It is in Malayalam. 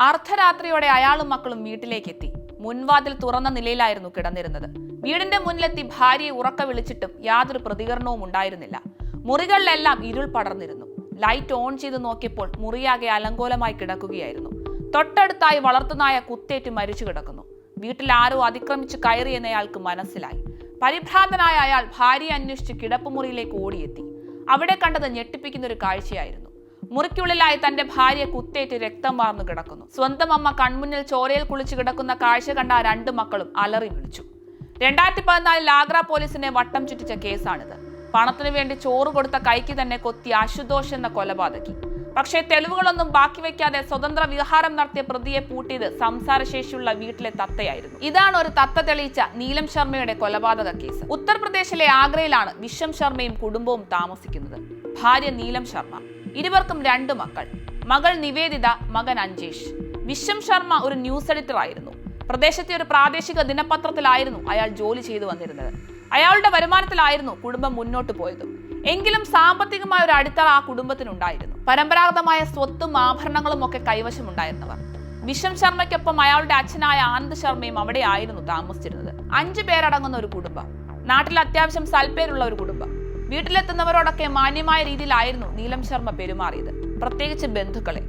അർദ്ധരാത്രിയോടെ അയാളും മക്കളും വീട്ടിലേക്ക് എത്തി. മുൻവാതിൽ തുറന്ന നിലയിലായിരുന്നു കിടന്നിരുന്നത്. വീടിന്റെ മുന്നിലെത്തി ഭാര്യയെ ഉറക്ക വിളിച്ചിട്ടും യാതൊരു പ്രതികരണവും ഉണ്ടായിരുന്നില്ല. മുറികളിലെല്ലാം ഇരുൾ പടർന്നിരുന്നു. ലൈറ്റ് ഓൺ ചെയ്ത് നോക്കിയപ്പോൾ മുറിയാകെ അലങ്കോലമായി കിടക്കുകയായിരുന്നു. തൊട്ടടുത്തായി വളർത്തുനായ കുത്തേറ്റ് മരിച്ചു കിടക്കുന്നു. വീട്ടിൽ ആരോ അതിക്രമിച്ച് കയറിയെന്ന് അയാൾക്ക് മനസ്സിലായി. പരിഭ്രാന്തനായ അയാൾ ഭാര്യയെ അന്വേഷിച്ച് കിടപ്പുമുറിയിലേക്ക് ഓടിയെത്തി. അവിടെ കണ്ടത് ഞെട്ടിപ്പിക്കുന്ന ഒരു കാഴ്ചയായിരുന്നു. മുറിക്കുള്ളിലായി തന്റെ ഭാര്യ കുത്തേറ്റ് രക്തം വാർന്നു കിടക്കുന്നു. സ്വന്തം അമ്മ കൺമുന്നിൽ ചോരയിൽ കുളിച്ചു കിടക്കുന്ന കാഴ്ച കണ്ട ആ രണ്ട് മക്കളും അലറി വിളിച്ചു. 2014 ആഗ്ര പോലീസിനെ വട്ടം ചുറ്റിച്ച കേസാണിത്. പണത്തിനു വേണ്ടി ചോറ് കൊടുത്ത കൈക്ക് തന്നെ കൊത്തി അശുതോഷ് എന്ന കൊലപാതകി. പക്ഷേ തെളിവുകളൊന്നും ബാക്കി വെക്കാതെ സ്വതന്ത്ര വിഹാരം നടത്തിയ പ്രതിയെ പൂട്ടിയത് സംസാരശേഷിയുള്ള വീട്ടിലെ തത്തയായിരുന്നു. ഇതാണ് ഒരു തത്ത തെളിയിച്ച നീലം ശർമ്മയുടെ കൊലപാതക കേസ്. ഉത്തർപ്രദേശിലെ ആഗ്രയിലാണ് വിഷം ശർമ്മയും കുടുംബവും താമസിക്കുന്നത്. ഭാര്യ നീലം ശർമ്മ, ഇരുവർക്കും 2 മക്കൾ. മകൾ നിവേദിത, മകൻ അഞ്ജേഷ്. വിഷം ശർമ്മ ഒരു ന്യൂസ് എഡിറ്റർ ആയിരുന്നു. പ്രദേശത്തെ ഒരു പ്രാദേശിക ദിനപത്രത്തിലായിരുന്നു അയാൾ ജോലി ചെയ്തു വന്നിരുന്നത്. അയാളുടെ വരുമാനത്തിലായിരുന്നു കുടുംബം മുന്നോട്ട് പോയത്. എങ്കിലും സാമ്പത്തികമായ ഒരു അടിത്തറ ആ കുടുംബത്തിനുണ്ടായിരുന്നു. പരമ്പരാഗതമായ സ്വത്തും ആഭരണങ്ങളും ഒക്കെ കൈവശമുണ്ടായിരുന്നവർ. വിഷം ശർമ്മയ്ക്കൊപ്പം അയാളുടെ അച്ഛനായ ആനന്ദ് ശർമ്മയും അവിടെ ആയിരുന്നു താമസിച്ചിരുന്നത്. 5 പേരടങ്ങുന്ന ഒരു കുടുംബം. നാട്ടിൽ അത്യാവശ്യം സൽപ്പേരുള്ള ഒരു കുടുംബം. വീട്ടിലെത്തുന്നവരോടൊക്കെ മാന്യമായ രീതിയിലായിരുന്നു നീലം ശർമ്മ പെരുമാറിയത്, പ്രത്യേകിച്ച് ബന്ധുക്കളെ.